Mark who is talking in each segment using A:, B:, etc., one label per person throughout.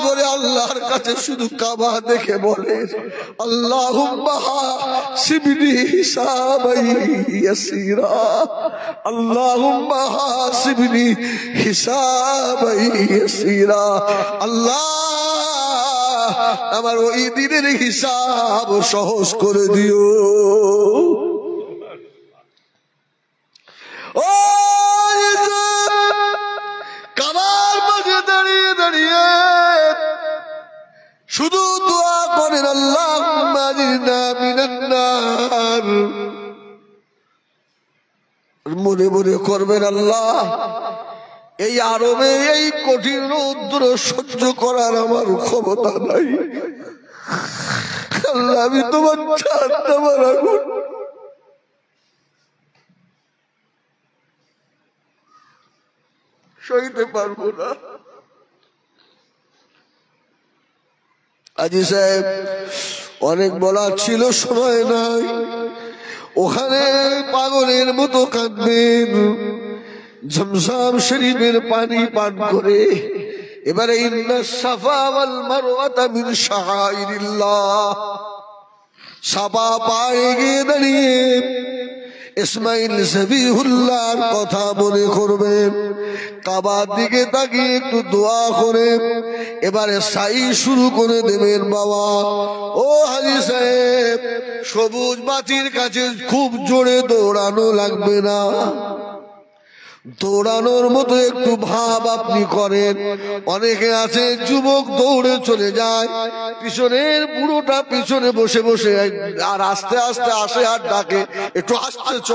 A: করে আল্লাহর কাছে শুধু কাবা দেখে বলে আল্লাহুম্মা হাসিবনি হিসাবাই ইয়াসীরা, আল্লাহুম্মা হাসিবনি হিসাবাই ইয়াসীরা। আল্লাহ আমার ওই দিনের হিসাব সহজ করে দিও। কাবার মাঝে দাঁড়িয়ে দাঁড়িয়ে শুধু দোয়া করেন আল্লাহুম্মা আজিরনা মিনান নার। মনে মনে করবেন আল্লাহ এই আরবে এই কঠিন রৌদ্র সহ্য করার আমার ক্ষমতা নাই। আল্লাহ আমি তোমার জাহান্নামের আগুন সইতে পারবো না। আজি সাহেব অনেক বলার ছিল, সময় নাই। ওখানে পাগলের মতো কাঁদবেন, জমজম শরীফের পানি পান করে। এবারে ইন্নাস সাফা ওয়াল মারওয়াতা মিন শাআইরিল্লাহ, সাফা পায়ে গিয়ে দাঁড়িয়ে ইসমাইল জবিহুল্লাহর কথা মনে করবেন, কাবার দিকে তাকিয়ে একটু দোয়া করে এবারে সাই শুরু করে দেবেন। বাবা ও হাজী সাহেব, সবুজ বাতির কাছে খুব জোরে দৌড়ানো লাগবে না, দৌড়ানোর মতো একটু ভাব আপনি করেন। অনেকে আছে যুবক দৌড়ে চলে যায়, পিছনের বুড়োটা পিছনে বসে বসে আর আস্তে আস্তে আসে আর ডাকে একটু আসতে চ,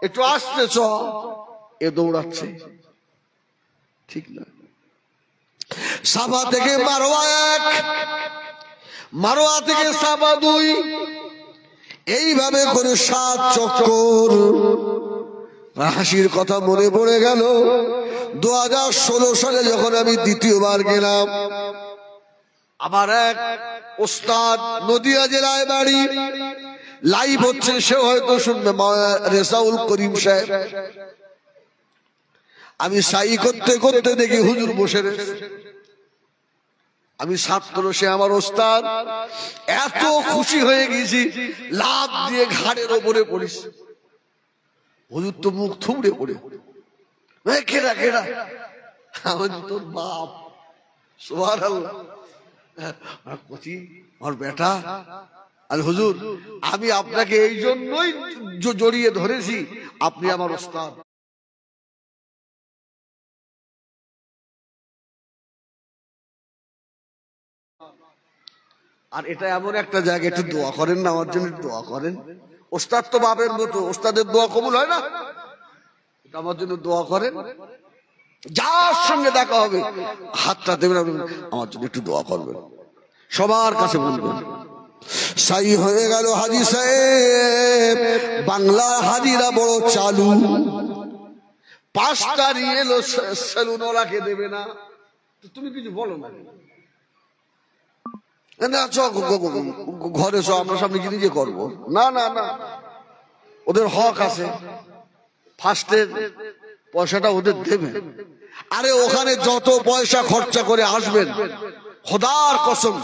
A: একটু আসতে চ, এ দৌড়াচ্ছে, ঠিক না। সাফা থেকে মারওয়া 1, মারওয়া থেকে সাফা 2, এইভাবে করে 7 চক্কর। হাসির কথা মনে পড়ে গেল 2016 সালে যখন আমি দ্বিতীয়বার গেলাম, আমার এক ওস্তাদ নদিয়া জেলায় বাড়ি, লাইভ হচ্ছে, সে হয়তো শুনবে, রেসাউল করিম সাহেব। আমি সাই করতে করতে দেখি হুজুর বসে রয়েছে, আমি ছাত্র, সে আমার ওস্তাদ। এত খুশি হয়ে গেছি, লাফ দিয়ে ঘাড়ের ওপরে পড়িস। হুজুর তো মুখ থুবড়ে পড়ে, কেডা কেডা? আমার তোর বাপ, সুবহানাল্লাহ, আমার বেটা। আর হুজুর আমি আপনাকে এই জন্যই জড়িয়ে ধরেছি, আপনি আমার ওস্তাদ। আর এটা এমন একটা জায়গা, একটু দোয়া করেন না আমার জন্য, দোয়া করেন। ওস্তাদ তো বাপের মতো, ওস্তাদের দোয়া কবুল হয় না? আমার জন্য দোয়া করেন। যার সঙ্গে দেখা হবে হাতটা দেবেন, আমার জন্য একটু দোয়া করবেন, সবার কাছে বলবেন। সাই হয়ে গেল হাজী সাহেব। বাংলা হাজিরা বড় চালু, 5টা রিয়েল সেলুনওয়ালাকে দেবে না, তুমি কিছু বলো না, ঘরে সব আমরা সামনে কি নিজে করবো? না না না, ওদের হক আছে, ফার্স্টের পয়সাটা ওদের দেবেন। আরে ওখানে যত পয়সা খরচা করে আসবেন, খোদার কসম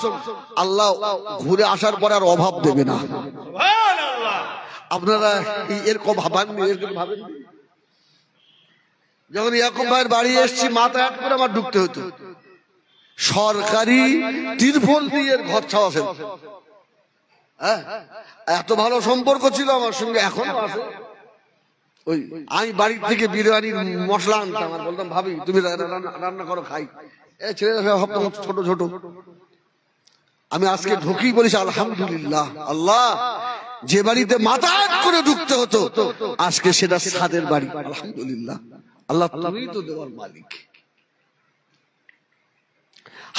A: আল্লাহ ঘুরে আসার পর আর অভাব দেবে না। আপনারা এরকম ভাবেননি, এরকম ভাবেন। যখন ইয়াকুব ভাইয়ের বাড়ি এসছি, মাথা এক করে আমার ঢুকতে হতো, সরকারি তিরপল দিয়ে ঘর ছাওয়াছেন। হ্যাঁ, এত ভালো সম্পর্ক ছিল আমার সঙ্গে, এখনো আছে। ওই আমি বাড়ির থেকে বিরিয়ানির মশলা আনতাম, আর বলতাম ভাবি তুমি রান্না করো, খাই। ছেলেরা ছোট ছোট, আমি আজকে ঢুকি বলিস আলহামদুলিল্লাহ, আল্লাহ যে বাড়িতে মাথা করে ঢুকতে হতো আজকে সেটা ছাদের বাড়ি, আলহামদুলিল্লাহ। আল্লাহ তুমিই তো দেওয়ার মালিক।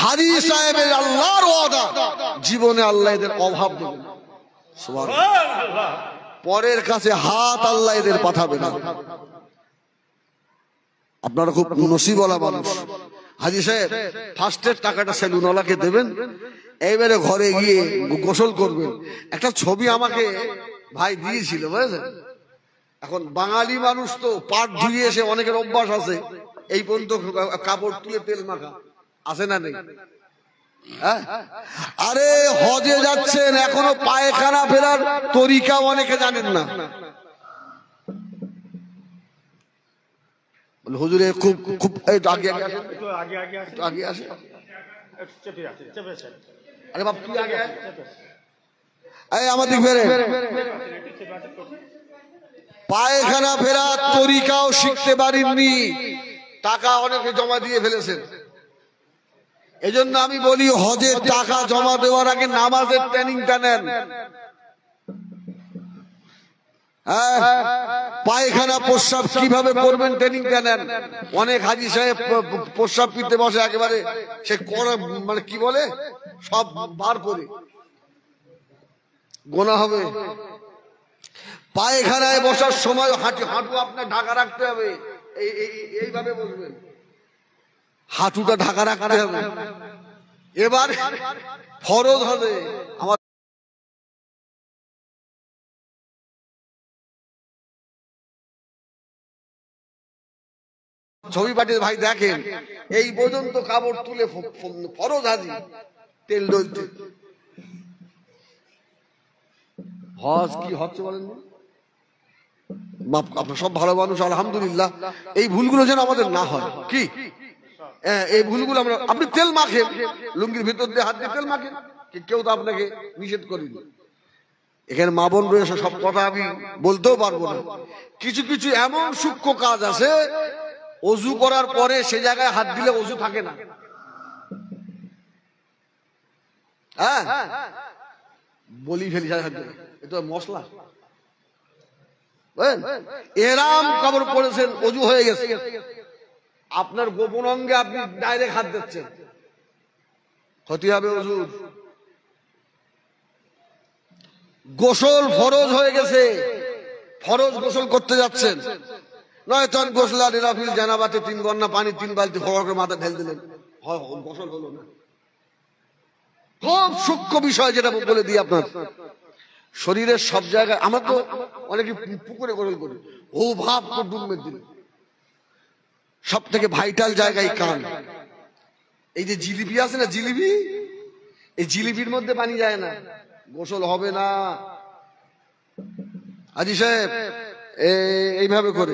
A: হাজী সাহেবের আল্লাহর ওয়াদা, জীবনে আল্লাহ এদের অভাব দেবে না, সুবহানাল্লাহ। পরের কাছে হাত আল্লাহ এদের পাঠাবে না। আপনারা খুব নসিবওয়ালা মানুষ। হাজী সাহেব ফার্স্টের টাকাটা সেলুনওয়ালাকে দেবেন, এইবারে ঘরে গিয়ে গোসল করবেন। একটা ছবি আমাকে ভাই দিয়েছিল, বুঝলেন। এখন বাঙালি মানুষ তো পাট ধুয়ে এসে অনেকের অভ্যাস আছে এই পর্যন্ত কাপড় তুলে তেল মাখা, আছে না নেই? আরে হজে যাচ্ছেন, এখনো পায়খানা ফেরার তরিকা অনেকে জানেন না। হুজুরে খুব খুব আগে আগে আসে। আরে বাপ তুই আগে আমাদের ফেরে পায়খানা ফেরার তরিকাও শিখতে পারেননি, টাকা অনেকে জমা দিয়ে ফেলেছেন। এজন্য আমি বলি হজের টাকা জমা দেওয়ার আগে নামাজের ট্রেনিংটা নেন। পায়খানা প্রস্রাব কিভাবে করবেন ট্রেনিংটা নেন। অনেক হাজি সাহেব প্রস্রাব পিতে বসে একেবারে সে মানে কি বলে সব বার করে গোনা হবে। পায়খানায় বসার সময় হাঁটু আপনার ঢাকা রাখতে হবে, এইভাবে বসবেন, হাঁটুটা ঢাকা রাখতে হবে। এবার ফরজ হবে। আমার ছবি পাঠিয়ে ভাই দেখেন, এই পর্যন্ত কাপড় তুলে ফরজ হাজি তেল ডলতে। হজ কি হচ্ছে বলেন? আপনার সব ভালো মানুষ আলহামদুলিল্লাহ, এই ভুলগুলো যেন আমাদের না হয়। কি এই ভুলগুলো আমরা, আপনি তেল মাখেন, লুঙ্গির ভিতর দিয়ে হাত দিয়ে তেল মাখেন, কেউ তো আপনাকে নিষেধ করেনি। এখানে মা বোন রয়েছে, সব কথা আমি বলতেও পারবো না। কিছু কিছু এমন সূক্ষ্ম কাজ আছে, অজু করার পরে সে জায়গায় হাত দিলে অজু থাকে না। হ্যাঁ বলি ফেলি এটা মশলা। এরাম কাপড় পরেছেন, অজু হয়ে গেছে, আপনার গোপন অঙ্গে আপনি ডাইরেক্ট হাত দিচ্ছেন, ক্ষতি হবে অজুর। গোসল ফরজ হয়ে গেছে, ফরজ গোসল করতে যাচ্ছেন, নয় তখন গোসলা নিরাফিল জানাবাতে 3 গন্না পানি 3 বালতি ফোড়া করে মাথা ঢেল দিলেন, গোসল হলো না। খুব সূক্ষ্ম বিষয় যেটা বলে দিই আপনার, শরীরের সব জায়গায়। আমরা তো অনেকে পুকুরে গোসল করি, ও ভাব ডুববে দিল। সব থেকে ভাইটাল জায়গায় কান। এই যে জিলিপি আছে না, জিলিপি, এই জিলিপির মধ্যে পানি যায় না, গোসল হবে না। হাজী সাহেব এইভাবে করে,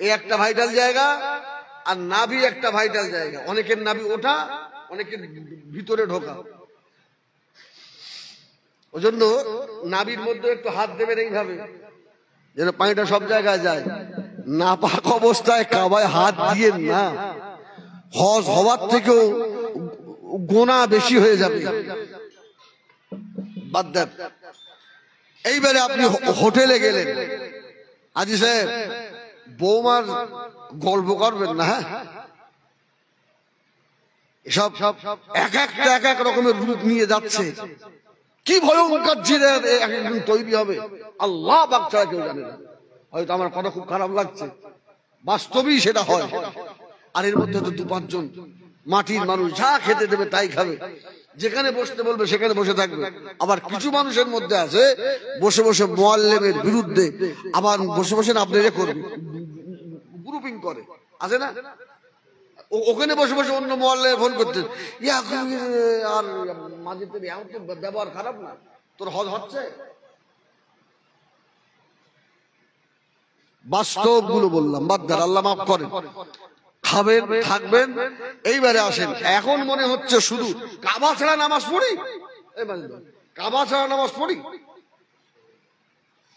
A: এই একটা ভাইটাল জায়গা, আর নাভি একটা ভাইটাল জায়গা। অনেকের নাভি ওঠা, অনেকের ভিতরে ঢোকা। ওই জন্য নাভির মধ্যে একটু হাত দেবেন এইভাবে, যেন পানিটা সব জায়গায় যায়। নাপাক অবস্থায় কাবায় হাত দিয়ে না, হজ হওয়ার থেকেও গোনা বেশি হয়ে যাবে। বাদ দেন। এইবারে আপনি হোটেলে গেলেন, হাজী সাহেব বৌমার গল্প করবেন না, হ্যাঁ এসব এক একটা এক এক রকমের রূপ নিয়ে যাচ্ছে। কি ভয়ঙ্কর জিনের একদিন তৈরি হবে আল্লাহ পাক ছাড়া কেউ জানে না। হয়তো আমার কথা খুব খারাপ লাগছে, বাস্তবেই সেটা হয়। আর এর মধ্যে তো 2-5 জন মাটির মানুষ, যা খেতে দেবে তাই খাবে, যেখানে বসতে বলবে সেখানে বসে থাকবে। আবার কিছু মানুষের মধ্যে আছে বসে বসে মুআল্লিমের বিরুদ্ধে, আবার বসে বসে আপনি করবে গ্রুপিং করে, আছে না? ওখানে বসে বসে অন্য মুআল্লিম ফোন করতে, আর মাঝে ব্যবহার খারাপ না, তোর হজ হচ্ছে। বাস্তব গুলো বললাম, বাদ দেন, আল্লাহ মাফ করেন। খাবেন, থাকবেন। এইবারে আসেন, এখন মনে হচ্ছে শুধু কাবা ছাড়া নামাজ পড়ি, কাবা ছাড়া নামাজ পড়ি।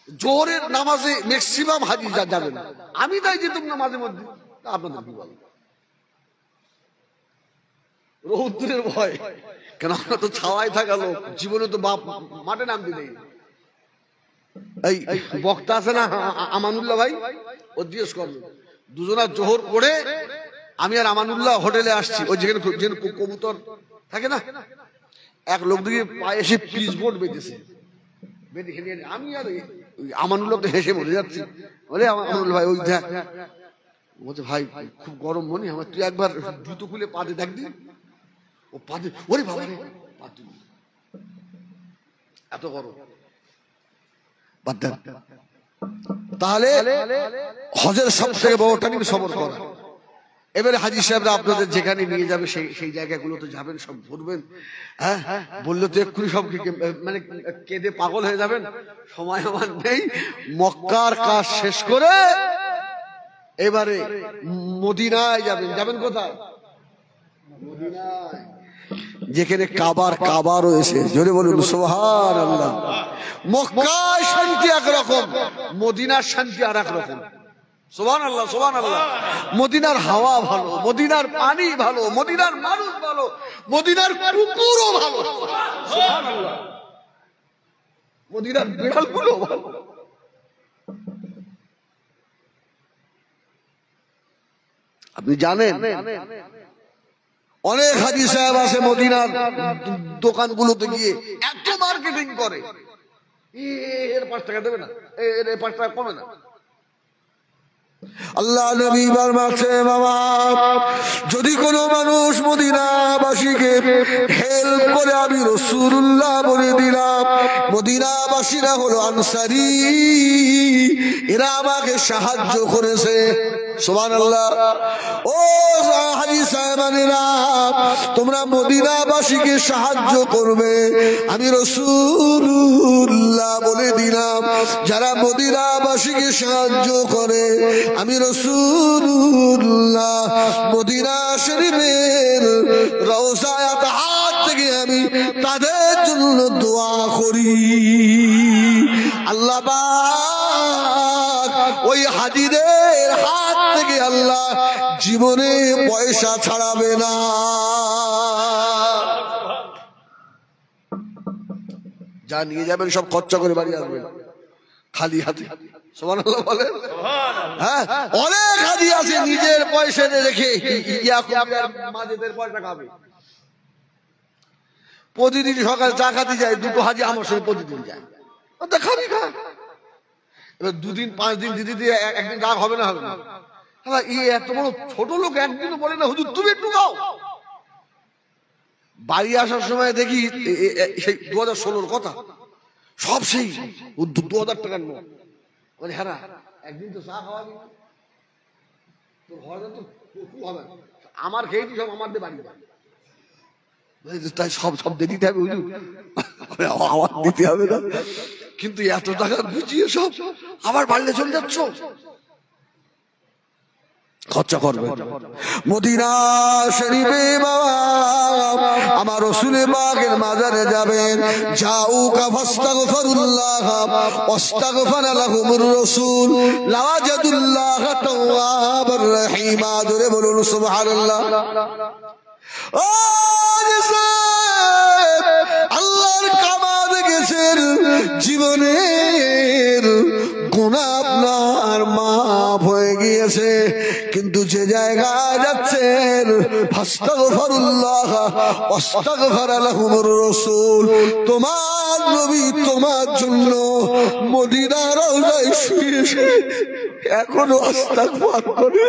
A: জোহরের নামাজে ম্যাক্সিমাম হাজি যাবেন, আমি তাই যেতাম না মাঝে মধ্যে। আপনাদের কি বলেন? রৌদ্রের ভয় কেন? আমরা তো ছাওয়ায় থাকা লোক, জীবনে তো বাপ মাঠে নামতে নেই। এই বক্তা আছে না আমানুল্লাহ ভাই, ও জিজ্ঞেস করলো, দুজনা জোহর করে আমি আর আমানুল্লাহ হোটেলে আসছি, ওই যেখানে কবুতর থাকে না, এক লোক দিকে পায়ে এসে পিস বোর্ড বেঁধেছে, আমি আর আমানুল্লাহ তো হেসে মরে যাচ্ছি। বলে আমানুল্লাহ ভাই ওই দেখ, বলছে ভাই খুব গরম মনে আমার, তুই একবার জুতো খুলে পাতে দেখ দিন। ও পাতে, ওরে বাবা রে, এত গরম। তাহলে হজের সব থেকে বড় টার্নিং সবর করা। এবারে হাজী সাহেবরা আপনাদের যেখানে নিয়ে যাবে সেই জায়গাগুলোতে যাবেন, সব ঘুরবেন। হ্যাঁ, বললে তো এক্ষুনি সব মানে কেঁদে পাগল হয়ে যাবেন, সময় আমার নেই। মক্কার কাজ শেষ করে এবারে মদিনায় যাবেন। যাবেন কোথায়? মদিনায়, যেখানে কাবা রয়েছে। জোরে বলুন সুবহানাল্লাহ। মক্কায় শান্তি একরকম, মদিনার শান্তি আর এক রকম। সুবহানাল্লাহ, সুবহানাল্লাহ। মদিনার হাওয়া ভালো, মদিনার পানি ভালো, মদিনার মানুষ ভালো, মদিনার কুকুরও ভালো। সুবহানাল্লাহ। মদিনার বিড়ালগুলো ভালো। আপনি জানেন অনেক হাজী সাহেব আছে মদিনার দোকানগুলোতে গিয়ে এত মার্কেটিং করে, এর 5 টাকা দেবে না, এর 5 টাকা কমে না। আল্লাহ নবী ফরমাচ্ছে, বাবা যদি কোনো মানুষ মদিনাবাসীকে হেল্প করে, আমি রাসূলুল্লাহ বলে দিলাম, মদিনাবাসীরা হলো আনসারী, এরা আমাকে সাহায্য করেছে। সুবহানাল্লাহ। ও হাজী সাহেবানেরা, তোমরা মদিনাবাসীকে সাহায্য করবে, আমি রাসূলুল্লাহ বলে দিলাম, যারা মদিনাবাসীকে সাহায্য করে, আমি রাসূলুল্লাহ মদিনা শরীফের রওজায় হাত থেকে আমি তাদের জন্য দোয়া করি। আল্লাহ পাক ওই হাজীদের হাত থেকে আল্লাহ জীবনে পয়সা ছাড়াবে না। যা নিয়ে যাবেন সব খরচা করে বাড়ি আসবেন খালি হাতে। সুবহানাল্লাহ বলেন। হ্যাঁ, অনেক হাজী আছে নিজের পয়সা রেখে মাঝেদের পয়সা খাবে। প্রতিদিন সকালে চা খাতে যায়, 2 হাজী আমার সঙ্গে প্রতিদিন যায়, খাবি খা। এবার 2 দিন 5 দিন দিদি দিয়ে একদিন রাগ হবে না, হবে না। এত বড় ছোট লোক একদিনও বলে না, হুজুর তুমি একটু খাও। বাড়ি আসার সময় দেখি সেই 2016-র কথা, সব সেই 2000 টাকার নোট। মানে হ্যাঁ, একদিন তো চা খাওয়াবি, তোর ঘরে তো হবে, আমার খেয়েছি সব আমার দিয়ে বাড়ি, তাই সব দিতে হবে হুজুর, আমার দিতে হবে না। কিন্তু এত টাকা বুঝিয়ে সব আবার বাড়িতে চলে যাচ্ছ, খরচা করবে। মদিনা শরীফে বাবা আমার রাসূলে পাকের মাজারে যাবেন, যাউকা ফাস্তাগফিরুল্লাহ ওয়াস্তাগফারা লাহুমুর রাসূল লাওয়াজাদুল্লাহ তাওয়াবার রহিম। জোরে বলুন সুবহানাল্লাহ। ও আল্লাহর কাবা দেখেছেন, জীবনের গুনাহ আপনার মাফ হয়ে গিয়েছে, কিন্তু যে জায়গায় যাচ্ছেন ফাস্তাগফিরুল্লাহ ওয়াস্তাগফারা লাহুমুর রাসূল, তোমার নবী তোমার জন্য মদিনার রওজায় শুয়ে শুয়ে এখনো ইস্তিগফার করে।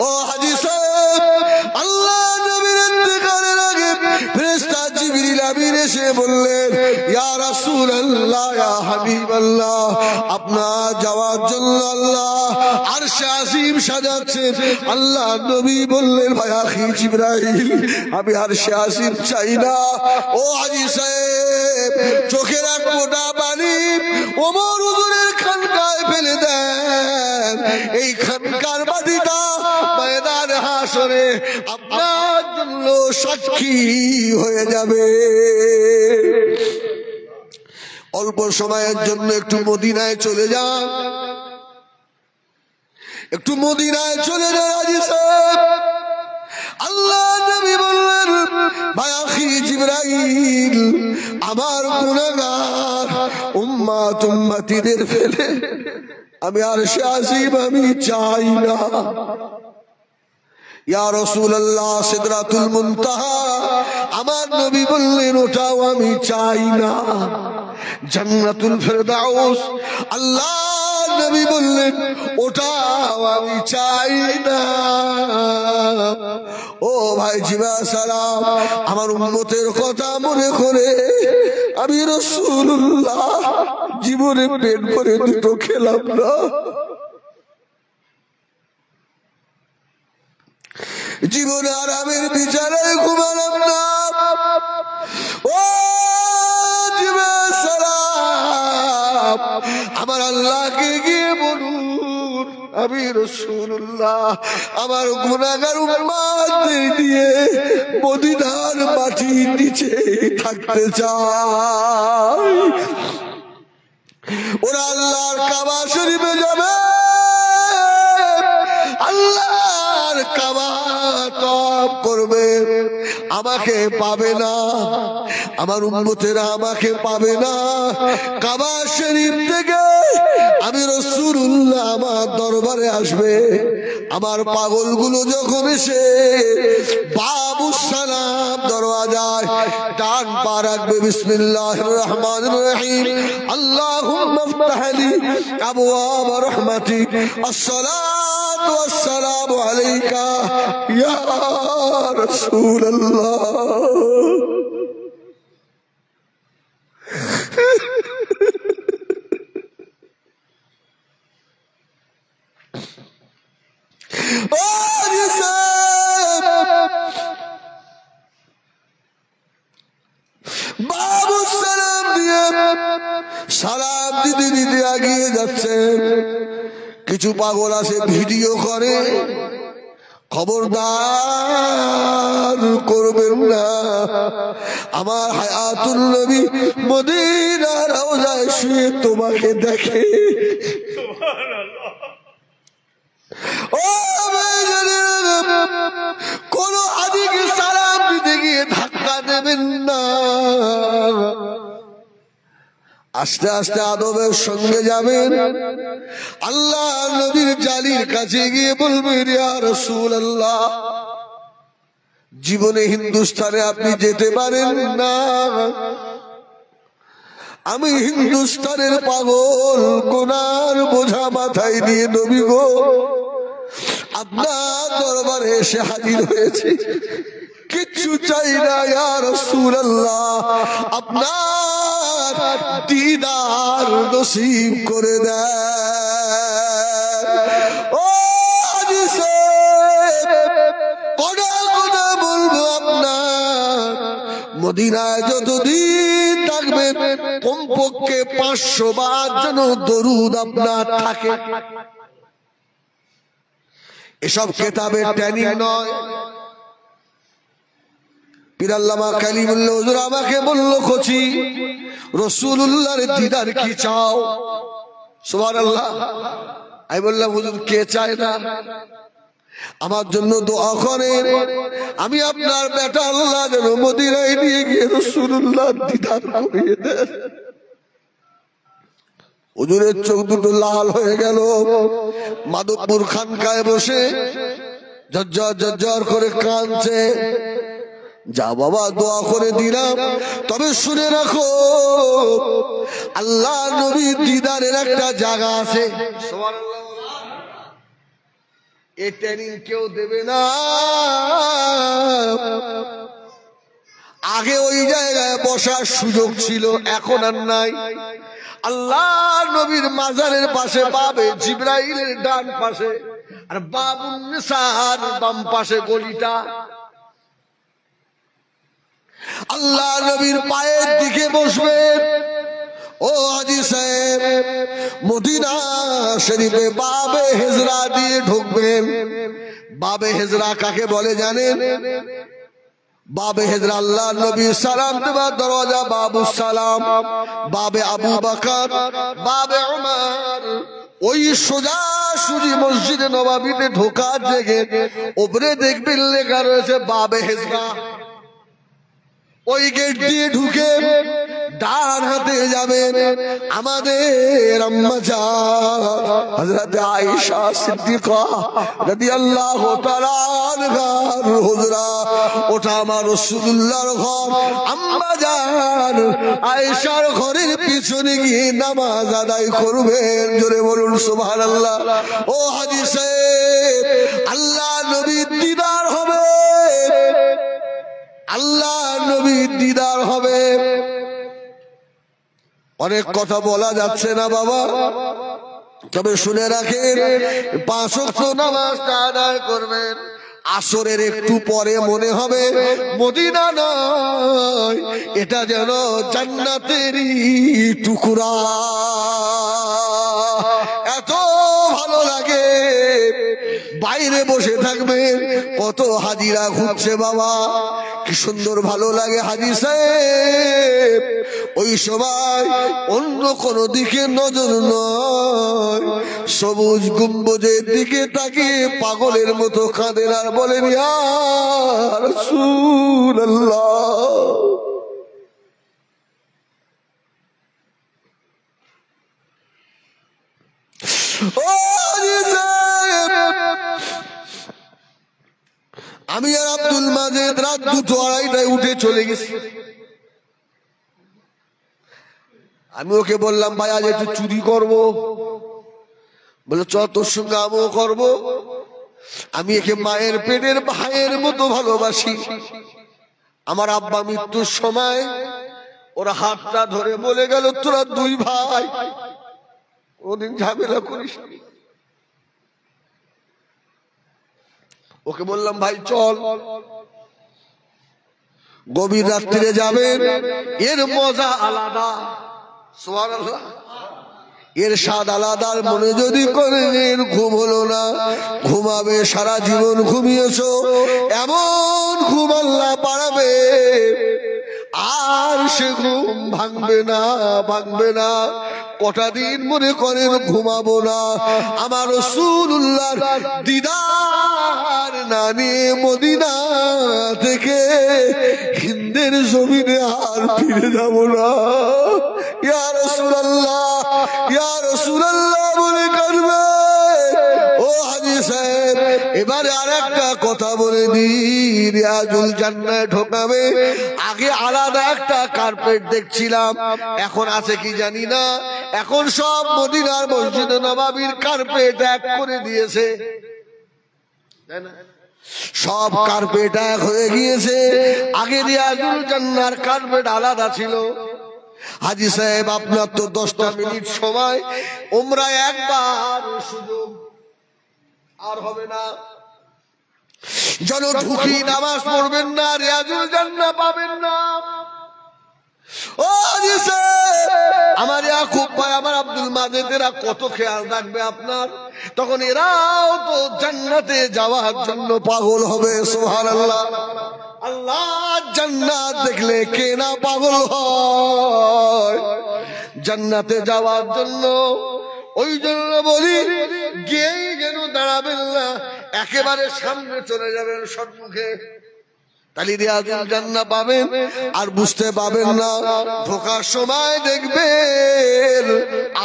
A: ও হাজী সাহেব, আল্লাহ নবীর ইন্তেকালের আগে ফেরেশতা জিবরিল আমিন এসে বললেন, ইয়া রাসূলুল্লাহ, ইয়া হাবিবাল্লাহ, আপনার যাওয়ার জন্য আল্লাহ আরশে আজিম সাজাচ্ছেন। আল্লাহ নবী বললেন, ভাই আখি জিবরাইল, আমি আরশে আজিম চাই না। ও হাজী সাহেব, চোখের এক ফোঁটা পানি ওমর হুজুরের খানকায় ফেলে দেন, এই খানকার বাদিটা ময়দানে হাসরে আপনার জন্য সাক্ষী হয়ে যাবে। অল্প সময়ের জন্য একটু মদিনায় চলে যান, একটু মদিনায় চলে যান হাজী সাহেব। আল্লাহ নবী বললেন, ভাই আখি জিবরাইল, আমার গুনাহগার উম্মত উম্মতিদের ফেলে আমি আরশে আজিম আমি চাই না। ইয়া রাসূলুল্লাহ, সিদরাতুল মুনতাহা আমার নবী বললেন, ওটাও আমি চাই না। জান্নাতুল ফেরদাউস আল্লাহ নবী বললেন, ওটাও আমি চাই না। ও ভাই জিবা সালাম, আমার উম্মতের কথা মনে করে আমি রাসূলুল্লাহ জীবনে পেট ভরে দুটো খেলাম না। জীবনে আরামের বিচারে ঘুমালাম না। ও জীবন সালাম, আমার আল্লাহকে গিয়ে বলুন আমি রাসূলুল্লাহ আমার গুনাহগার উম্মতদের নিয়ে মদিনার মাটির নিচে থাকতে চাই। ওরা আল্লাহর কাবা শরীফে যাবে, আল্লাহর কাবা তওয়াফ করবে, আমাকে পাবে না, আমার উম্মতেরা আমাকে পাবে না। কাবা শরীফ থেকে আমি রাসূলুল্লাহ আমার দরবারে আসবে। আমার পাগলগুলো যখন এসে বাবুস সালাম দরওয়াজায় ডান পা রাখবে, বিসমিল্লাহির রহমানির রহিম, আল্লাহুম্মা ইফতাহ লি আবওয়াব রাহমাতিক, আসসালাতু ওয়াসসালামু আলাইকা ইয়া রাসূলুল্লাহ। সালাম দিতে দিতে এগিয়ে যাচ্ছে। কিছু পাগল আছে ভিডিও করে, খবরদার করবেন না। আমার হায়াতুল নবী মদিনার রওজায় শুয়ে তোমাকে দেখে। ও কোন আদিকে সালাম দিতে গিয়ে ধাক্কা দেবেন না, আস্তে আস্তে আদবের সঙ্গে যাবেন। আল্লাহ নবীর জালির কাছে গিয়ে বলবেন ইয়া রাসূলুল্লাহ, জীবনে হিন্দুস্তানে আপনি যেতে পারেন না, আমি হিন্দুস্তানের পাগল, গুনার বোঝা মাথায় নিয়ে নবী গো আপনার দরবারে এসে হাজির হয়েছে, কিচ্ছু চাই না ইয়া রাসূলুল্লাহ, আপনার দিদার নসিব করে দেন। ও হাদিসে কোনা কোনা বলবো আপনার মদিনায় যতদিন থাকবেন কমপক্ষে 500 বার যেন দরুদ আপনার থাকে। এসব কিতাবের ট্রেনিং নয়। পীর আল্লামা কালিমুল্লাহ হুজুর আমাকে বলল, কচি রাসূলুল্লাহর দিদার কি চাও? সুবহানাল্লাহ। আমি বললাম হুজুর কে চায় না, আমার জন্য দোয়া করেন, আমি আপনার বেটা আল্লাহ যেন মদিনায় নিয়ে গিয়ে রাসূলুল্লাহর দিদার করিয়ে দেন। হুজুরের চোখ দুটো লাল হয়ে গেল। মাধবপুর খানকায় বসে ঝরঝর ঝরঝর করে কাঁদছে। যা বাবা দোয়া করে দিলাম, তবে শুনে রাখো আল্লাহ নবীর দিদারের একটা জায়গা আছে, এই ট্রেনিং কেউ দেবে না। আগে ওই জায়গায় বসার সুযোগ ছিল, এখন আর নাই। আল্লাহ নবীর মাজারের পাশে বাবে জিবরাইলের ডান পাশে আর বাবুন নিসার বাম পাশে গলিটা। আল্লাহ নবীর পায়ের দিকে বসবেন। ও হাজী সাহেব, মদিনা শরীফে বাবে হেজরা দিয়ে ঢুকবেন। বাবে হেজরা কাকে বলে জানেন? বাবে হেজরা আল্লাহ নবী সালাম দেবার দরজা বাবু সালাম, বাবে আবু বকর, বাবে উমর। ওই সোজা সুজি মসজিদে নববীতে ঢোকার জেগে উপরে দেখবেন লেখা রয়েছে বাবে হেজরা। ওই গেট দিয়ে ঢুকে ডান হাতে যাবেন আমাদের আম্মা জান হযরত আয়েশা সিদ্দিকা রাদিয়াল্লাহু তাআলা আনহার হুজরা। ওটা আমার রাসূলুল্লাহর ঘর। আম্মা জান আয়েশার ঘরের পিছনে গিয়ে নামাজ আদায় করবেন। জোরে বলুন সুবহানাল্লাহ। ও হাজী সাহেব, আল্লাহ নবীর দিদার হবে, আল্লাহ নবীর দিদার হবে। অনেক কথা বলা যাচ্ছে না বাবা, তবে শুনে রাখেন 5 ওয়াক্ত নামাজটা আদায় করবেন। আসরের একটু পরে মনে হবে মদিনা নয়, এটা যেন জান্নাতেরই টুকরা। এত ভালো লাগে। বাইরে বসে থাকবেন, কত হাজিরা ঘুরছে বাবা, কি সুন্দর ভালো লাগে হাজি সাহেব। ওই সময় অন্য কোন দিকে নজর নয়, সবুজ গম্বুজের দিকে তাকিয়ে পাগলের মতো কাঁদেন আর বলেন ইয়া রাসূলুল্লাহ। আমি আর আব্দুল মাজেদ রাত 2:30টায় উঠে চলে গেছি। আমি ওকে বললাম ভাই আজ একটু চুরি করব, বলে চ তোর সঙ্গে আমিও করবো। আমি একে মায়ের পেটের ভাইয়ের মতো ভালোবাসি। আমার আব্বা মৃত্যুর সময় ওরা হাতটা ধরে বলে গেল তোরা দুই ভাই ওদিন ঝামেলা করিস। ওকে বললাম ভাই চল, গভীর রাত্রিরে যাবেন, এর মজা আলাদা, সুবহানাল্লাহ, এর স্বাদ আলাদার মনে যদি করে এর ঘুম হলো না, ঘুমাবে সারা জীবন ঘুমিয়েছো এমন ঘুম আল্লাহ পাড়াবে, আর সে ঘুম ভাঙবে না, ভাঙবে না। কটা দিন মনে করেন ঘুমাবো না, আমার রাসূলুল্লাহর দিদার না নিয়ে মদিনা থেকে হিন্দের জমিনে আর ফিরে যাব না। ইয়া রাসূলুল্লাহ, ইয়া রাসূলুল্লাহ বলে কাঁদবে। ও হাজী সাহেব, এবারে আরেকটা কথা বলে দিই, রিয়াজুল জান্নাতে ঢোকাবে আগে আলাদা একটা কার্পেট দেখছিলাম, এখন আছে কি জানি না। এখন সব মদিনার মসজিদে নববীর কার্পেট এক করে দিয়েছে, সব কার্পেট এক হয়ে গিয়েছে। আগে রিয়াজুল জান্নার কার্পেট আলাদা ছিল। হাজী সাহেব আপনার তো 10টা মিনিট সময়, উমরায় একবার সুযোগ আর হবে না, যেন ঢুকি নামাজ পড়বেন না, রিয়াজুল জান্নাহ পাবেন না। ও হাজী সাহেব, আমার ইয়াকুব ভাই, আমার আব্দুল মাজেদেরা কত খেয়াল রাখবে আপনার, তখন এরাও তো জান্নাতে যাওয়ার জন্য পাগল হবে। সুবহানাল্লাহ। আল্লাহ জান্নাত দেখলে কে না পাগল হয় জান্নাতে যাওয়ার জন্য। ওই জন্য বলি গিয়েই যেন দাঁড়াবেন না, একেবারে সামনে চলে যাবেন সম্মুখে, তাহলে রিয়াজুল জান্নাহ পাবেন আর বুঝতে পাবেন না। ঢোকার সময় দেখবেন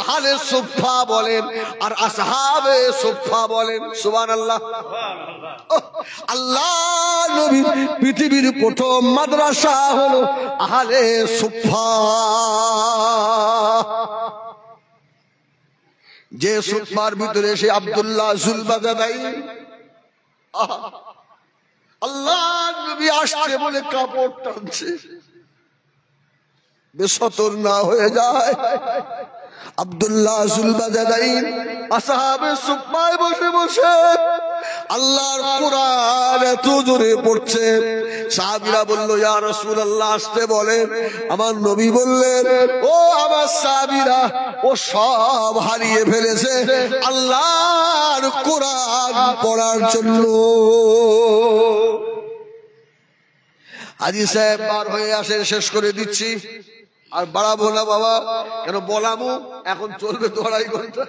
A: আহলে সুফফা বলেন আর আসহাবে সুফফা বলেন। সুবহানাল্লাহ। আল্লাহ নবী পৃথিবীর প্রথম মাদ্রাসা হলো আহলে সুফফা, যে সুফফার ভিতরে সে আব্দুল্লাহ জুলবাজাদাই, আল্লাহ নবী আসছে বলে কাপড় টানছে, বেসতর না হয়ে যায়। আব্দুল্লাহ জুলবাজাদাইন আসহাবে সুফফায় বসে বসে আল্লাহর কোরআন এত জোরে পড়ছে, সাহাবীরা বলল ইয়া রাসূলুল্লাহ আসতে বলেন। আমার নবী বললেন ও আমার সাহাবীরা, ও সব হারিয়ে ফেলেছে আল্লাহর কোরআন পড়ার জন্য। হাজী সাহেব বার হয়ে আসেন, শেষ করে দিচ্ছি, আর বাড়াবো না বাবা, কেন বলামো এখন চলবে তো 2.5 ঘন্টা,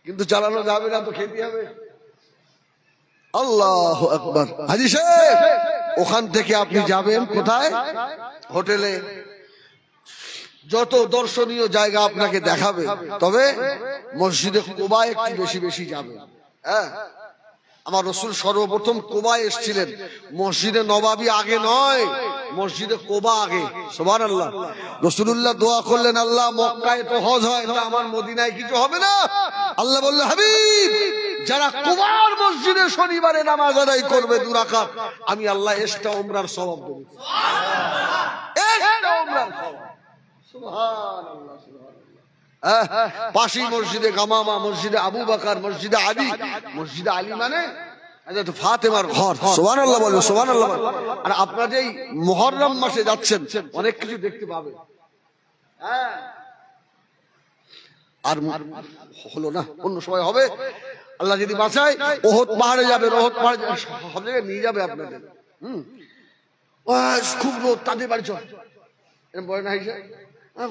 A: কিন্তু চালানো যাবে না, তো খেতে হবে। আল্লাহু আকবার। হাজী সাহেব ওখান থেকে আপনি যাবেন কোথায়? হোটেলে, যত দর্শনীয় জায়গা আপনাকে দেখাবে, তবে মসজিদে কুবা একটু বেশি বেশি যাবে। হ্যাঁ, আমার রাসূল সর্বপ্রথম কুবায় এসেছিলেন, মসজিদে নববী আগে নয়, মসজিদে কুবা আগে। সুবহানাল্লাহ। রাসূলুল্লাহ দোয়া করলেন আল্লাহ মক্কায় তো হজ হয়, তা আমার মদিনায় কিছু হবে না? আল্লাহ বললেন হাবিব, যারা কুবার মসজিদে শনিবারে নামাজ আদায় করবে 2 রাকাত, আমি আল্লাহ এক্সট্রা উমরার সওয়াব দেব। সুবহানাল্লাহ, এক্সট্রা উমরার সওয়াব। সুবহানাল্লাহ, সুবহানাল্লাহ। পাশি মসজিদে গামামা, মসজিদে আবু বকর, মসজিদে আলী। মসজিদে আলী মানে ফাতেমার ঘর। সুবহানাল্লাহ বলুন, সুবহানাল্লাহ। আর আপনারা যে মুহররম মাসে যাচ্ছেন অনেক কিছু দেখতে পাবেন। হ্যাঁ, আর হলো না, অন্য সময় হবে আল্লাহ যদি বাঁচায়। ওহদ পাহাড়ে যাবে, ওহদ পাহাড়ে সব জায়গায় নিয়ে যাবে আপনাদের। খুব রোদ, তাদের বাড়ি চল, বলে না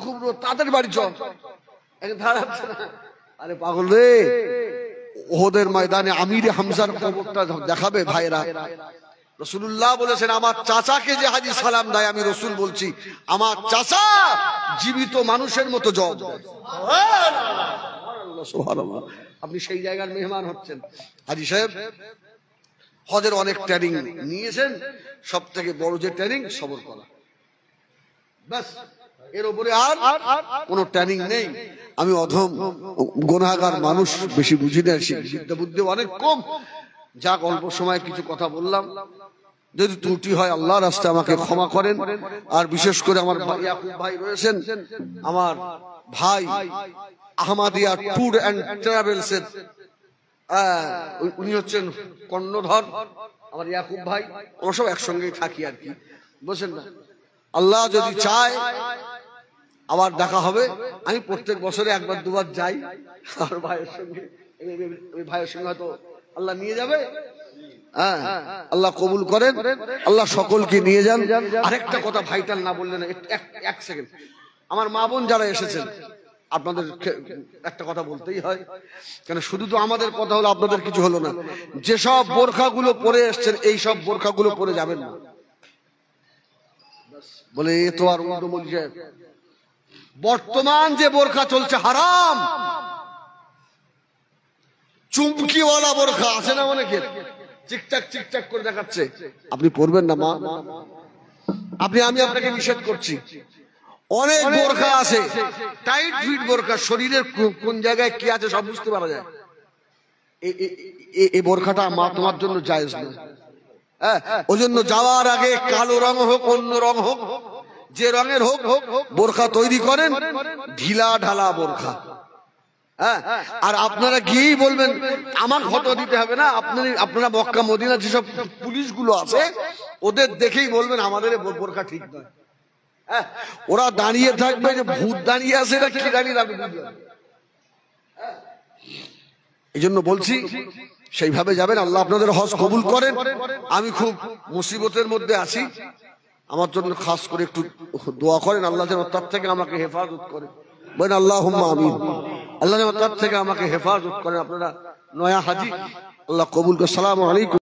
A: খুব রোদ, তাদের বাড়ি চল। আরে পাগল রে, ওহদের ময়দানে আমিরে হামজার কবরটা দেখাবে ভাইরা। রাসূলুল্লাহ বলেছেন, আমার চাচাকে যে হাজি সালাম দেয়, আমি রাসূল বলছি আমার চাচা জীবিত মানুষের মতো জবাব দেয়। সুবহানাল্লাহ। আপনি সেই জায়গার মেহমান হচ্ছেন। হাজি সাহেব হজের অনেক ট্রেনিং নিয়েছেন, সব থেকে বড় যে ট্রেনিং সবর করা, ব্যাস, এর উপরে আর কোনো ট্রেনিং নেই। আমি অধম গুনাহগার মানুষ, বেশি বুঝি না, বিদ্যা বুদ্ধি অনেক কম। যাক, অল্প সময় কিছু কথা বললাম, যদি ত্রুটি হয় আল্লাহর রাস্তায় আমাকে ক্ষমা করেন। আর বিশেষ করে আমার ভাই ইয়াকুব ভাই রয়েছেন, আমার ভাই আহমদিয়া ট্যুর অ্যান্ড ট্রাভেলস এর উনি হচ্ছেন কর্ণধর, আমার ইয়াকুব ভাই, আমরা সব একসঙ্গেই থাকি আর কি, বুঝছেন না। আল্লাহ যদি চায় আবার দেখা হবে। আমি প্রত্যেক বছরে একবার দুবার যাই আমার ভাইয়ের সঙ্গে, ওই ভাইয়ের সঙ্গে হয়তো আল্লাহ নিয়ে যাবে। হ্যাঁ, আল্লাহ কবুল করেন, আল্লাহ সকলকে নিয়ে যান। আরেকটা কথা ভাইটাল না বললেন, এক সেকেন্ড। আমার মা বোন যারা এসেছেন, আপনাদের একটা কথা বলতেই হয়, কেন শুধু তো আমাদের কথা হলো, আপনাদের কিছু হলো না। যেসব বোরখাগুলো পরে এসছেন, এই সব বোরখাগুলো পরে যাবেন না। বলে এ তো আর উল্টো বলছে, বর্তমান যে বোরখা চলছে হারাম, চুমকিওয়ালা বোরখা আছে না অনেকের, চিকচাক চিকচাক করে দেখাচ্ছে, আপনি পরবেন না মা। আমি আপনাকে নিষেধ করছি। অনেক বোরখা আছে টাইট ফিট বোরখা, শরীরের কোন জায়গায় কি আছে সব বুঝতে পারা যায়। এই বোরখাটা মা তোমার জন্য জায়েজ নয়। হ্যাঁ, ওই জন্য যাওয়ার আগে কালো রং হোক, অন্য রং হোক, যে রঙের হোক, বোরখা তৈরি করেন, ঢিলা ঢালা বোরখা। হ্যাঁ, আর আপনারা গিয়েই বলবেন, আমার ফটো দিতে হবে না। আপনারা মক্কা মদিনা যেসব পুলিশগুলো আছে ওদের দেখেই বলবেন আমাদের বোরখা ঠিক নয়। হ্যাঁ, ওরা দাঁড়িয়ে থাকবে যে ভূত দাঁড়িয়ে আছে, এটা কি দাঁড়িয়ে থাকবে। এই জন্য বলছি সেইভাবে যাবেন, আল্লাহ আপনাদের হজ কবুল করেন। আমি খুব মুসিবতের মধ্যে আছি, আমার জন্য খাস করে একটু দোয়া করেন, আল্লাহ যেন তার থেকে আমাকে হেফাজত করে। বলেন আল্লাহুম্মা আমিন। আল্লাহ যেন তার থেকে আমাকে হেফাজত করেন। আপনারা নয়া হাজি, আল্লাহ কবুল করে। আসসালামু আলাইকুম।